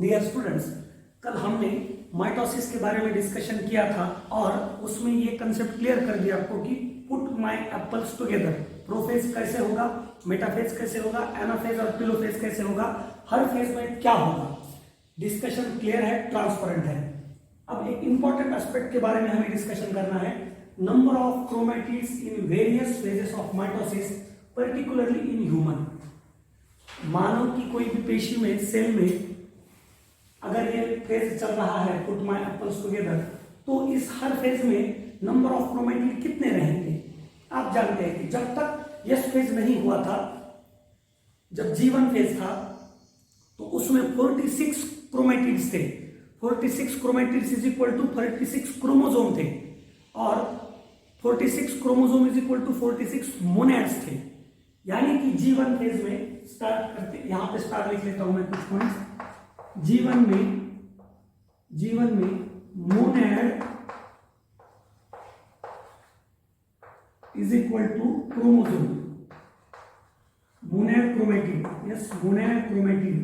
Dear students, कल हमने mitosis के बारे में डिस्कशन किया था और उसमें ये कंसेप्ट क्लियर कर दिया आपको कि put my apples together, prophase कैसे होगा, मेटाफेज कैसे होगा, एनाफेज और टेलोफेज कैसे होगा, हर फेज में क्या होगा। डिस्कशन क्लियर है, ट्रांसपेरेंट है। अब एक इंपॉर्टेंट एस्पेक्ट के बारे में हमें डिस्कशन करना है, number of chromatids in various phases of mitosis, particularly in human. मानव की कोई भी पेशी में, सेल में अगर ये फेज चल रहा है पुट माय एप्पल्स टुगेदर, तो इस हर फेज में नंबर ऑफ क्रोमैटिड कितने रहेंगे। आप जानते हैं कि जब तक यस फेज नहीं हुआ था, जब G1 फेज था, तो उसमें 46 क्रोमैटिड्स थे। 46 chromatids is equal to 46 chromosome थे और 46 chromosome is equal to 46 monads थे। यानी कि G1 फेज में स्टार्ट करते, यहां पे स्टार लिख लेता हूं मैं कुछ पॉइंट्स। जीवन में monad is equal to chromosome, monad chromatid, S monad chromatid,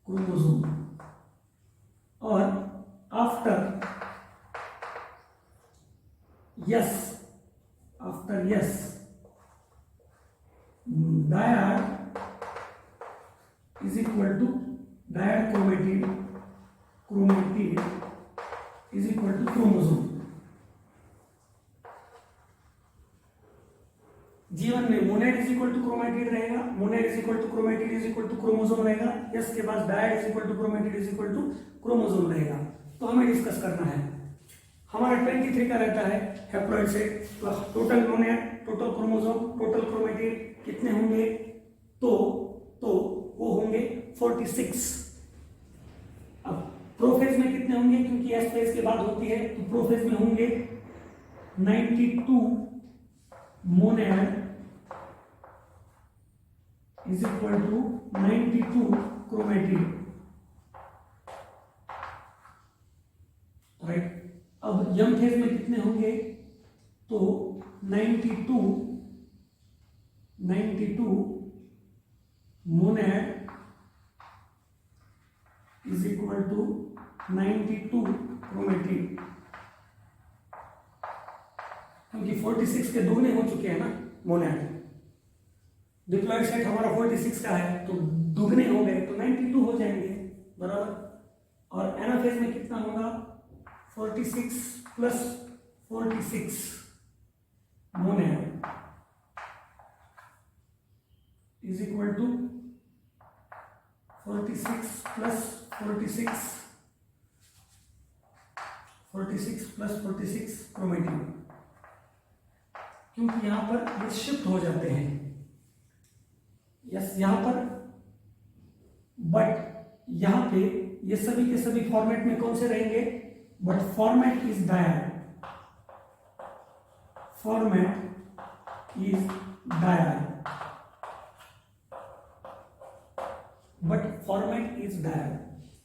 chromosome. और after S dyad is equal to dyad chromatid is equal to chromosome। जीवन में monad is equal to chromatid रहेगा, monad is equal to chromatid is equal to chromosome रहेगा, S के बाद dyad is equal to chromatid is equal to chromosome रहेगा। तो हमें discuss करना है, हमारा 23 का रहता है हैप्लॉइड से, total monad, total chromosome, total chromatid कितने होंगे, तो वो होंगे 46। अब प्रोफेज में कितने होंगे, क्योंकि एस फेज के बाद होती है, तो प्रोफेज में होंगे 92 monad is equal to 92 chromatid, right. अब यम फेज में कितने होंगे, तो 92 monad is equal to 92 chromatid, क्योंकि 46 के दुगने हो चुके हैं ना मोनैड। डिप्लॉयड सेट हमारा 46 का है, तो दुगने हो गए तो 92 हो जाएंगे, बराबर। और एनाफेज में कितना होगा, 46 plus 46 monad is equal to 46 plus 46 chromatid, क्योंकि यहां पर ये शिफ्ट हो जाते हैं, यस यहां पर, बट यहां पे ये सभी के सभी फॉर्मेट में कौन से रहेंगे, but format is dyad,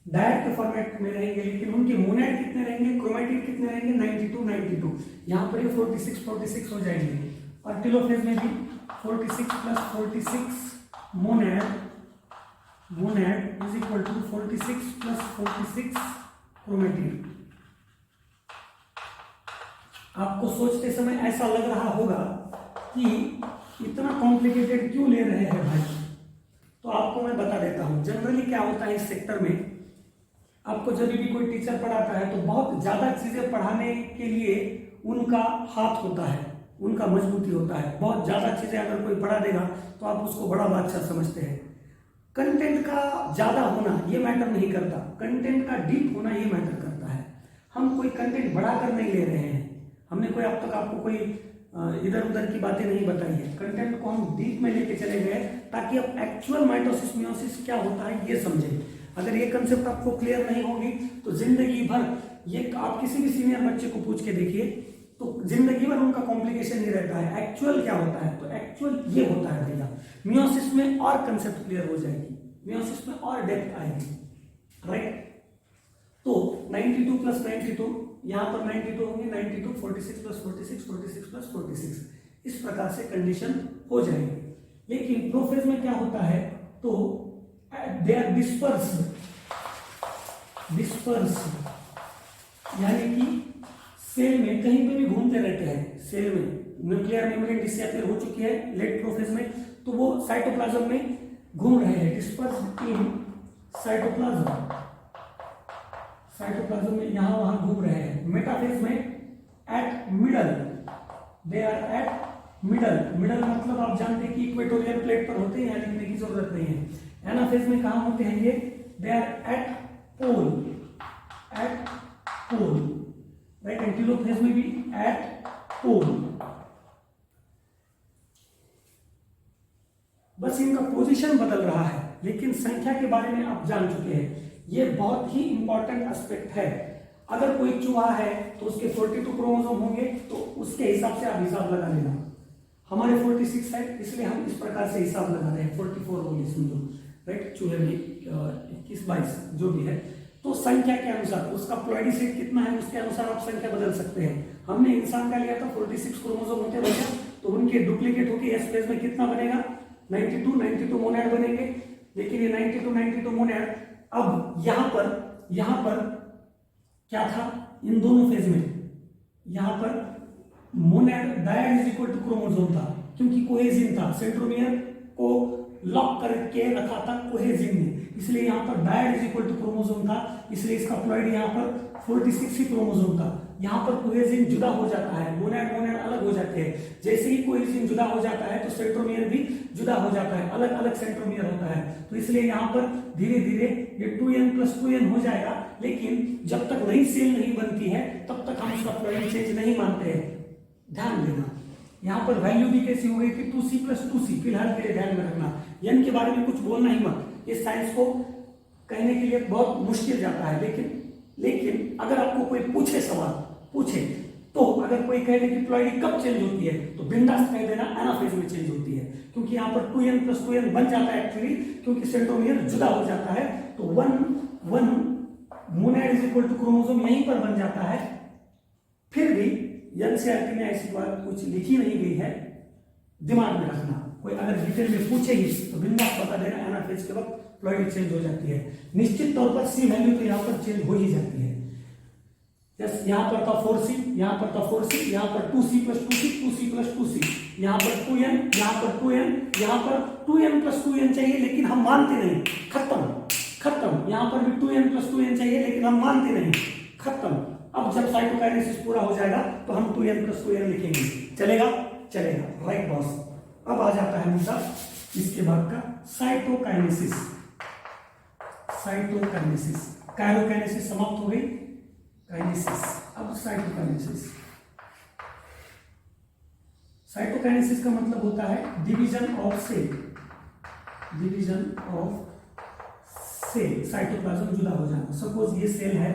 dyad के फॉर्मेट में रहेंगे, लेकिन उनके मोनैड कितने रहेंगे, क्रोमैटिड कितने रहेंगे, 92 यहां पर ये 46 हो जाएंगे। और टेलोफेज में भी 46 plus 46 monad is equal to 46 plus 46 chromatid. आपको सोचते समय ऐसा लग रहा होगा कि इतना कॉम्प्लिकेटेड क्यों ले रहे हैं भाई, तो आपको मैं बता देता हूं। जनरली क्या होता है इस सेक्टर में, आपको जब भी कोई टीचर पढ़ाता है तो बहुत ज्यादा चीजें पढ़ाने के लिए उनका हाथ होता है, उनका मजबूती होता है। बहुत ज्यादा चीजें अगर कोई पढ़ा देगा तो आप उसको बड़ा बादशाह समझते हैं। कंटेंट का ज्यादा होना ये मैटर नहीं करता, कंटेंट का डीप होना ये मैटर करता है। हम कोई कंटेंट बढ़ाकर नहीं ले रहे हैं, हमने कोई अब तक आपको कोई इधर उधर की बातें नहीं बताई है। कंटेंट को हम डीप में लेके चले गए ताकि आप एक्चुअल माइटोसिस मियोसिस क्या होता है ये समझें। अगर ये कंसेप्ट आपको क्लियर नहीं होगी तो जिंदगी भर, ये आप किसी भी सीनियर बच्चे को पूछ के देखिए तो जिंदगी भर उनका कॉम्प्लिकेशन ही रहता है। एक्चुअल क्या होता है, तो एक्चुअल ये होता है भैया। मियोसिस में और कंसेप्ट क्लियर हो जाएगी, मियोसिस में और डेप्थ आएगी, राइट। तो 92 प्लस 92, यहां पर 92 होंगे, 92 46 प्लस 46 46 प्लस 46, इस प्रकार से कंडीशन हो जाएगी। लेकिन प्रोफेज में क्या होता है, तो दे आर डिस्पर्स, यानी कि सेल में कहीं पे भी घूमते रहते हैं। सेल में न्यूक्लियर मेम्ब्रेन डिसअपियर हो चुकी है लेट प्रोफेज में, तो वो साइटोप्लाज्म में घूम रहे हैं, डिस्पर्स इन साइटोप्लाज्म, साइटोप्लाज्म में यहां वहां घूम रहे हैं। मेटाफेज में at middle, they are at middle, middle मतलब आप जानते हैं कि इक्वेटोरियल प्लेट पर होते हैं, यहाँ लिखने की जरूरत नहीं है। एनाफेज में कहां होते हैं ये, they are at pole, at pole, right. एंटीलोफेज में भी एट पोल। बस इनका पोजीशन बदल रहा है, लेकिन संख्या के बारे में आप जान चुके हैं। ये बहुत ही इंपॉर्टेंट एस्पेक्ट है। अगर कोई चूहा है तो उसके 42 क्रोमोसोम होंगे, तो उसके हिसाब से आप हिसाब लगा लेना। हमारे 46 है, इसलिए हम इस प्रकार से हिसाब लगा रहे हैं, 44 बोलिए समझो, राइट। चूहे में 21-22 जो भी है, तो संख्या के अनुसार उसका प्लॉइडी सेट कितना है, उसके अनुसार आप संख्या बदल सकते हैं। हमने इंसान का लिया था 46 क्रोमोसोम होते बच्चा, तो उनके डुप्लीकेट होके एस फेज में कितना बनेगा, 92 मोनैड बनेंगे। लेकिन ये 92 मोनैड अब यहां पर क्या था, इन दोनों फेज में यहां पर monad dyad is equal to chromosome था, क्योंकि कोहेजिन था, सेंट्रोमियर को लॉक करके रखा था कोहेजिन ने, इसलिए यहां पर dyad is equal to chromosome था, इसलिए इसका प्लॉइड यहां पर 46 ही क्रोमोसोम था। यहां पर कोहेजिन जुदा हो जाता है, मोनैड अलग हो जाते हैं। जैसे ही कोहेजिन जुदा हो जाता है तो सेंट्रोमियर भी जुदा हो जाता है, अलग अलग सेंट्रोमियर होता है। तो इसलिए यहां पर धीरे धीरे ये 2n+2n हो जाएगा, लेकिन जब तक नई सेल नहीं बनती है तब तक हम उसका प्लॉइड चेंज नहीं मानते हैं। ध्यान देना, यहाँ पर वैल्यू भी कैसी हो गई थी, 2c+2c, फिलहाल के लिए ध्यान में रखना। n के बारे में कुछ बोलना ही मत, इस साइंस को कहने के लिए बहुत मुश्किल जाता है। लेकिन अगर आपको कोई पूछे सवाल तो अगर कोई कहे कि प्लॉइडी कब चेंज होती है, तो बिंदास कह देना एनाफेज में चेंज होती है, क्योंकि यहाँ पर 2n+2n बन जाता है एक्चुअली, क्योंकि सेंट्रोमियर जुदा हो जाता है। तो 1 मोनैड इज इक्वल टू क्रोमोसोम यहीं पर बन जाता है। फिर भी एनसीईआरटी में ऐसी बात कुछ लिखी नहीं गई है, दिमाग में रखना। कोई अगर डिटेल में पूछेगी तो बिंदास बता देना, एनाफेज के वक्त प्लॉइडी चेंज हो जाती है। निश्चित तौर पर सी वैल्यू तो यहाँ पर चेंज हो ही जाती है। यस, यहाँ पर था 4c, यहाँ पर था 4c, यहाँ पर 2c+2c, 2c+2c, यहाँ पर 2n, यहाँ पर 2n, यहाँ पर 2n+2n चाहिए, लेकिन हम मानते नहीं, खत्म। यहाँ पर भी 2n+2n चाहिए, लेकिन हम मानते नहीं, खत्म। अब जब साइटोकाइनेसिस पूरा हो जाएगा तो हम 2n+2n लिखेंगे, चलेगा, राइट बॉस। अब आ जाता है मुद्दा इसके बाद का साइटोकाइनेसिस। काइरोकाइनेसिस समाप्त हो गई, काइनेसिस। अब साइटोकाइनेसिस का मतलब होता है डिवीजन ऑफ सेल, साइटोप्लाज्म जुदा हो जाना। सपोज ये सेल है,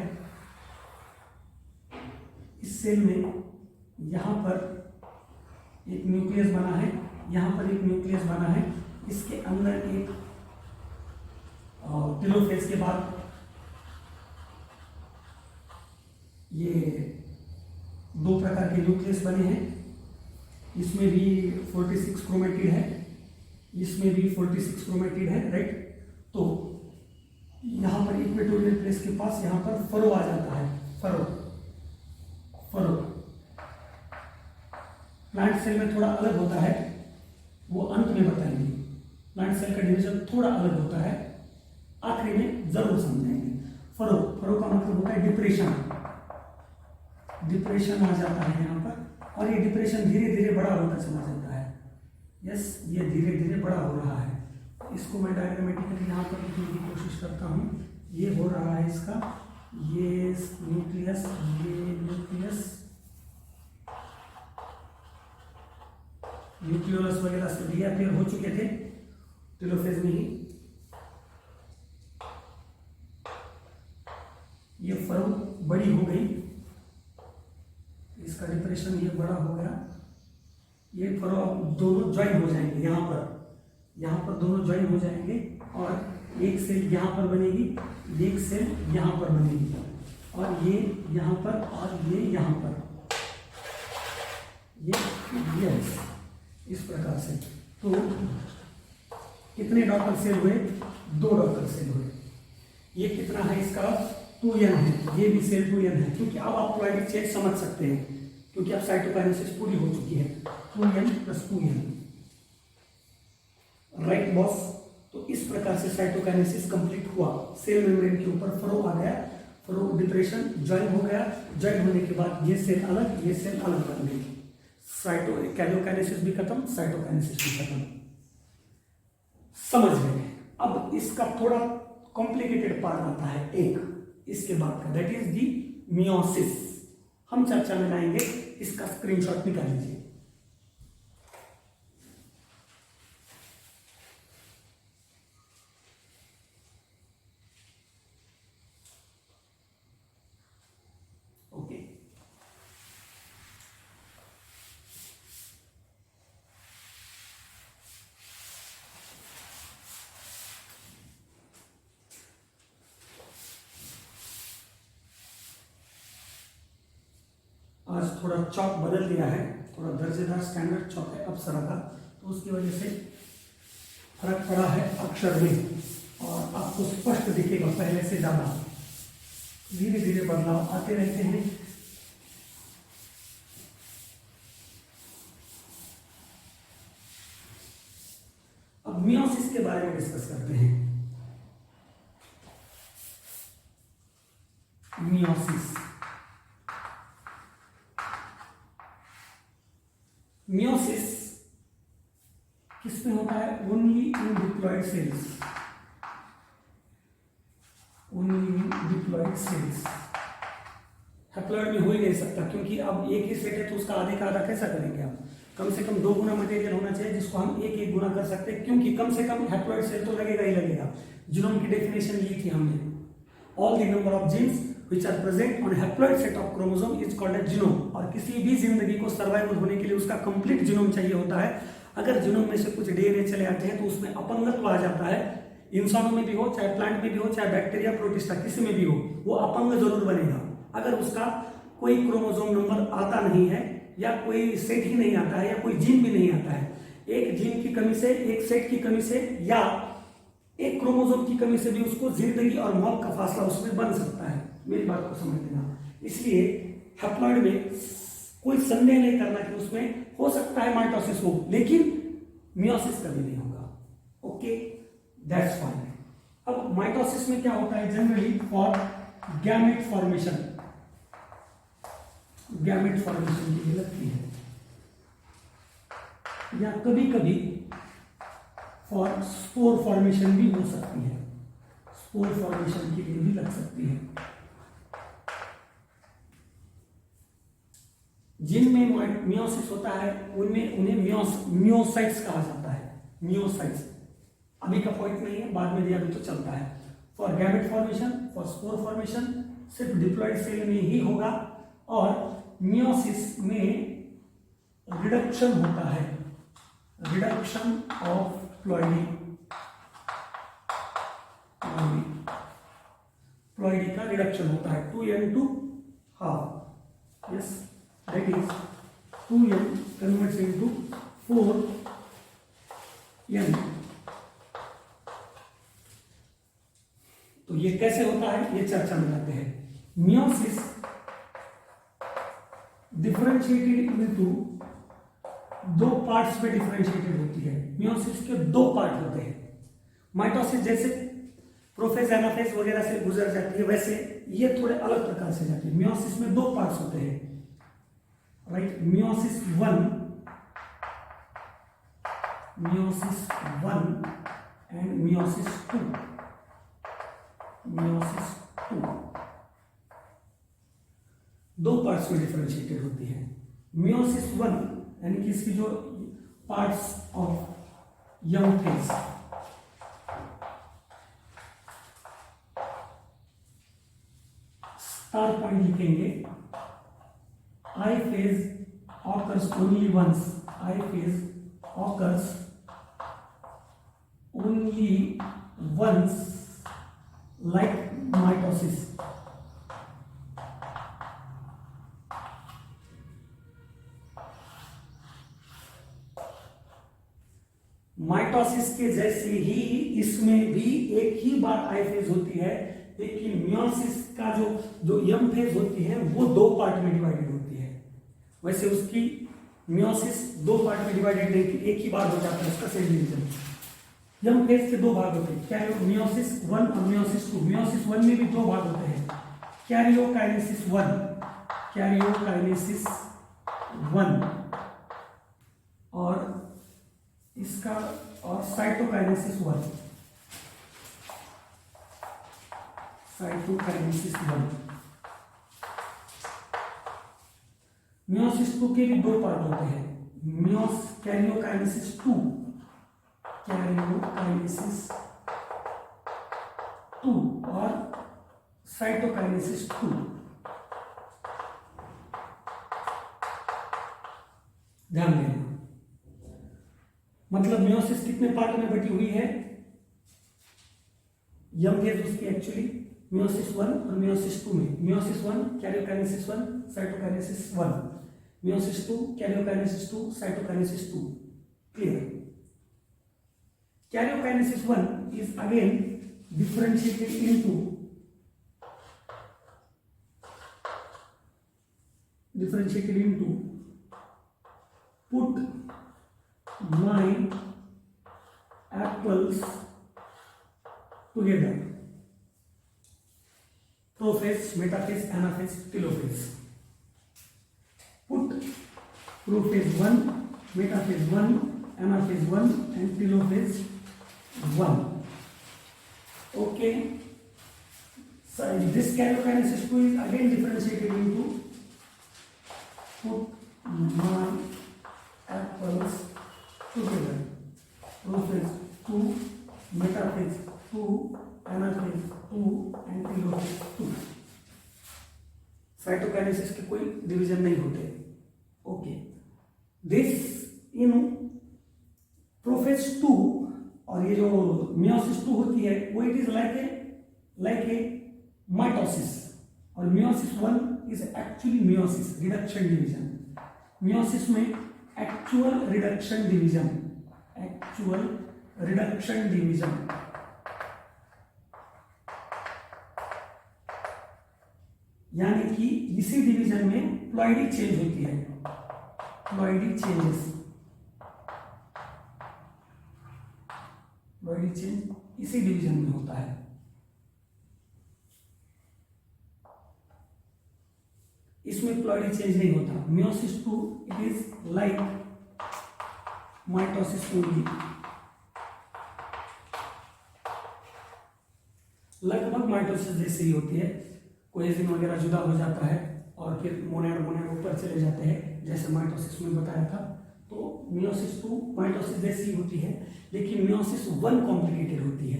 इस सेल में यहां पर एक न्यूक्लियस बना है, यहां पर एक न्यूक्लियस बना है, इसके अंदर एक टेलोफेज के बाद ये 2 प्रकार के न्यूक्लियस बने हैं। इसमें भी 46 क्रोमेटिड है, इसमें भी 46 क्रोमेटिड है, राइट। तो यहां पर इक्वेटोरियल प्लेस के पास यहां पर फरो आ जाता है, फरो। प्लांट सेल में थोड़ा अलग होता है, वो अंत में बताएंगे। प्लांट सेल का डिवीजन थोड़ा अलग होता है, आखिरी में जरूर समझाएंगे। फरो का मतलब होता है डिप्रेशन आ जाता है यहाँ पर, और ये डिप्रेशन धीरे धीरे बड़ा होता चला जाता है। यस, ये धीरे धीरे बड़ा हो रहा है। इसको मैं डायग्रामेटिकली यहाँ पर लिखने की कोशिश करता हूँ। ये हो रहा है इसका, ये न्यूक्लियस, न्यूक्लियोलस वगैरह से डिसअपियर हो चुके थे टेलोफेज में ही। ये फरो बड़ी हो गई, इसका डिप्रेशन ये बड़ा हो गया। ये फरो दोनों ज्वाइन हो जाएंगे, यहाँ पर दोनों ज्वाइन हो जाएंगे, और एक सेल यहाँ पर बनेगी, एक सेल यहाँ पर बनेगी, और ये यहाँ पर, और ये यहाँ पर, ये इस प्रकार से। तो कितने डॉटर सेल हुए? 2 डॉटर सेल हुए। ये कितना है इसका? 2n है। ये भी सेल 2n है, क्योंकि अब आप प्लॉइडिक चेन समझ सकते हैं, क्योंकि अब साइटोकाइनेसिस पूरी हो चुकी है। 2n + 2n, right boss? तो इस प्रकार से साइटोकाइनेसिस कंप्लीट हुआ। सेल मेम्ब्रेन के ऊपर फरो आ गया, फरो डिप्रेशन ज्वाइन हो गया। ज्वाइन होने के बाद ये सेल अलग, ये सेल अलग बन गई। कैरियोकाइनेसिस भी खत्म, साइटोकाइनेसिस भी खत्म। समझ गए? अब इसका थोड़ा कॉम्प्लिकेटेड पार्ट आता है एक इसके बाद का, दैट इज दी मियोसिस। हम चर्चा में लाएंगे, इसका स्क्रीनशॉट निकाल लीजिए। ओके, आज थोड़ा चौक बदल दिया है, थोड़ा दर्जेदार स्टैंडर्ड चौक है अप्सरा का, तो उसकी वजह से फर्क पड़ा है अक्षर में, और आपको स्पष्ट दिखेगा पहले से ज्यादा। धीरे धीरे बदलाव आते रहते हैं। अब मियोसिस के बारे में डिस्कस करते हैं। मियोसिस, मियोसिस किस में होता है? Only in diploid cells, only in diploid cells. Haploid में हो ही नहीं सकता, क्योंकि अब एक ही सेट है तो उसका आधे का आधा कैसा करेंगे आप? कम से कम 2 गुना मटेरियल होना चाहिए जिसको हम एक एक गुना कर सकते हैं, क्योंकि कम से कम हैप्लॉयड सेल तो लगेगा ही लगेगा। जीनोम की डेफिनेशन ली थी हमने, all the number of genes which are present on haploid set of chromosome is called as genome। और किसी भी जिंदगी को सर्वाइवल होने के लिए उसका कंप्लीट जीनोम चाहिए होता है। अगर जीनोम में से कुछ डीएनए चले आते हैं तो उसमें अपंगत्व आ जाता है। इंसानों में भी हो, चाहे प्लांट में भी हो, चाहे बैक्टीरिया प्रोटिस्टा किसी में भी हो, वो अपंग जरूर बनेगा। अगर उसका कोई क्रोमोसोम नंबर आता नहीं है, या कोई सेट ही नहीं आता है, या कोई जीन भी नहीं आता है, एक जीन की कमी से, एक सेट की कमी से, या एक क्रोमोसोम की कमी से भी उसको जिंदगी और मौत का फासला उसमें बन सकता है। मेरी बात को समझ लेना। इसलिए हैप्लॉइड में कोई संदेह नहीं करना कि उसमें हो सकता है माइटोसिस हो, लेकिन मियोसिस कभी नहीं होगा। Okay, that's fine. अब माइटोसिस में क्या होता है? Generally for gamete formation, gamete formation के लिए लगती है, या कभी कभी फॉर स्पोर फॉर्मेशन भी हो सकती है। स्पोर फॉर्मेशन के लिए भी लग सकती है। जिनमें मियोसिस होता है उनमें उन्हें मियोसाइट्स कहा जाता है। मियोसाइट्स अभी का पॉइंट नहीं है, बाद में दिया भी तो चलता है। For gamete formation, for spore formation सिर्फ डिप्लॉयड सेल में ही होगा, और मियोसिस में रिडक्शन होता है, रिडक्शन ऑफ प्लॉइडी, प्लॉइडी का रिडक्शन होता है 2n to half। Yes, that is 2n converts into 4n। तो ये कैसे होता है, ये चर्चा में लाते हैं। मियोसिस डिफरेंशिएटेड इनटू 2 पार्ट्स पे डिफरेंशिएटेड होती है। मियोसिस के 2 पार्ट होते हैं। माइटोसिस जैसे प्रोफेज एनाफेज वगैरह से गुजर जाती है, वैसे ये थोड़े अलग प्रकार से जाती है। मियोसिस में 2 पार्ट्स होते हैं, right? Meiosis 1 and meiosis 2। Meiosis 2 parts में डिफरेंशिएटेड होती है। मियोसिस 1 यानी कि इसकी जो parts of young phase, star point लिखेंगे। I phase occurs only once. I phase occurs only once, like mitosis. Mitosis के जैसे ही इसमें भी एक ही बार आई फेज होती है, लेकिन मियोसिस का जो एम फेज होती है वो दो पार्ट में डिवाइडेड होती है। वैसे उसकी मियोसिस दो पार्ट में डिवाइडेड नहीं थी, एक ही बार हो जाता है उसका सेल डिवीजन। एम फेज के दो भाग होते हैं, क्या है, मियोसिस 1 और मियोसिस 2। मियोसिस 1 में भी दो भाग होते हैं, कैरियोकाइनेसिस 1, कैरियोकाइनेसिस 1 और इसका और साइटोकाइनेसिस 1, साइटोकाइनेसिस 1। मियोसिस 2 के भी दो पार्ट होते हैं, कैरियोकाइनेसिस 2, कैरियोकाइनेसिस 2 और साइटोकाइनेसिस 2। ध्यान देना, मतलब मियोसिस कितने पार्ट में बटी हुई है, यम फेज उसकी एक्चुअली मियोसिस 1 और मियोसिस 2 में। Meiosis 1 karyokinesis 1, cytokinesis 1, meiosis 2 karyokinesis 2, cytokinesis 2। Clear? Karyokinesis 1 is again differentiated into put 9 apples together, prophase, metaphase, anaphase, telophase. Put prophase 1, metaphase 1, anaphase 1 and telophase 1. Okay, so this karyokinesis 2 is again differentiated into put 9 apples together, prophase 2, metaphase 2, anaphase 2 and telophase 2. Cytokinesis के कोई division नहीं होते। Okay, this in prophase 2 और ये जो meiosis 2 होती है वो it is like a mitosis, और meiosis 1 is actually meiosis reduction division. Meiosis में एक्चुअल रिडक्शन डिवीजन यानी कि इसी डिवीजन में प्लॉइडी चेंज होती है, प्लॉइडी चेंज इसी डिवीजन में होता है। इसमें प्लॉइडी चेंज नहीं होता। Meiosis 2 it is like mitosis only, लगभग माइटोसिस जैसे ही होती है। कोएजिन वगैरह जुदा हो जाता है और फिर मोनैड ऊपर चले जाते हैं, जैसे माइटोसिस में बताया था। तो मियोसिस 2 माइटोसिस जैसी होती है, लेकिन मियोसिस 1 कॉम्प्लिकेटेड होती है।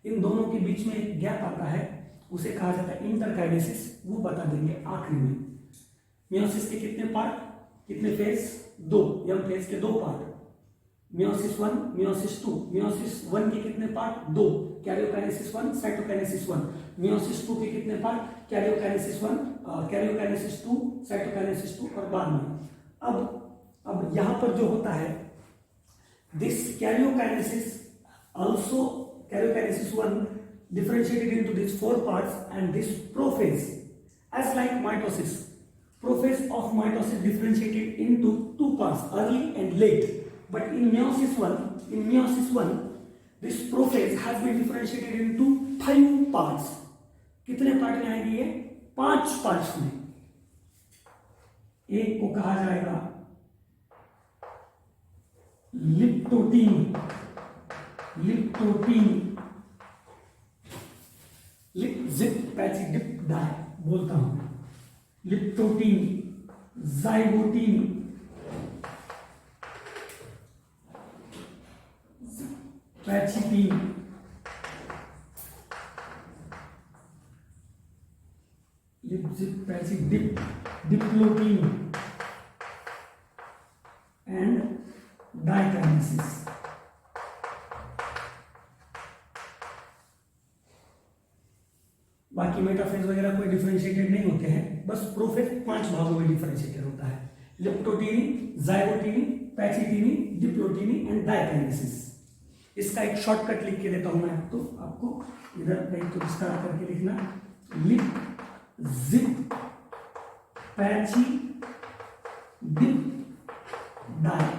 इन दोनों के बीच में एक गैप आता है, उसे कहा जाता है इंटरकाइनेसिस, वो बता देंगे आखिरी में। मियोसिस के कितने पार्ट, कितने फेज? 2, यंग फेज के 2 पार्ट, मियोसिस 1, मियोसिस 2। मियोसिस 1 के कितने पार्ट? 2, karyokinesis 1, cytokinesis 1। मियोसिस 2 के कितने पार्ट? कैरियोकाइनेसिस 1, कैरियोकाइनेसिस 2, साइटोकाइनेसिस 2 और बाद में। अब यहां पर जो होता है, this karyokinesis also karyokinesis 1 differentiated into these 4 parts, and this prophase as like mitosis, prophase of mitosis differentiated into 2 parts, early and late. But in meiosis 1 this prophase has been differentiated into 5 parts. कितने part में आएगी ये? 5 parts में। एक को कहा जाएगा leptotene, जिप पैची डिप डाई बोलता हूं, लिप्टोटीन, जाइगोटीन, पैचिटीन, जिप पैची डिप, डिप्लोटीन एंड डाइकाइनेसिस। बाकी मेटाफेज वगैरह कोई डिफरेंशिएटेड नहीं होते हैं, बस प्रोफेज 5 भागों में डिफरेंशिएटेड होता है, लिप्टोटीनी, जाइगोटीनी, पैचिटीनी, डिप्लोटीनी एंड डाइकाइनेसिस। इसका एक शॉर्टकट लिख के देता हूं मैं आपको इधर कहीं तो स्टार्ट करके लिखना, lip zip patchy dip die,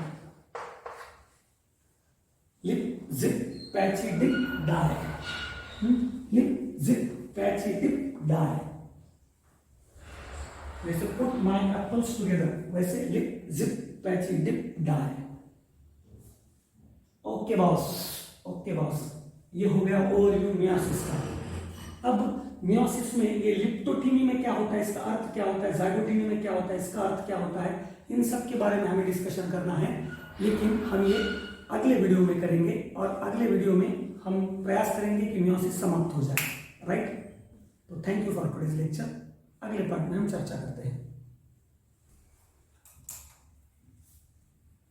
lip zip patchy dip die, lip zip patchy dip die. वैसे पुट माय एप्पल्स टुगेदर, वैसे lip zip patchy dip die. Okay boss, okay boss, ये हो गया ओवरव्यू मियोसिस का। अब meiosis में ये लिप्टोटीमी में क्या होता है, इसका अर्थ क्या होता है, जाइगोटीमी में क्या होता है, इसका अर्थ क्या होता है, इन सब के बारे में हमें डिस्कशन करना है, लेकिन हम ये अगले वीडियो में करेंगे। और अगले वीडियो में हम प्रयास करेंगे कि मियोसिस समाप्त हो जाए, राइट। तो thank you for today's lecture. अगले पार्ट में हम चर्चा करते हैं।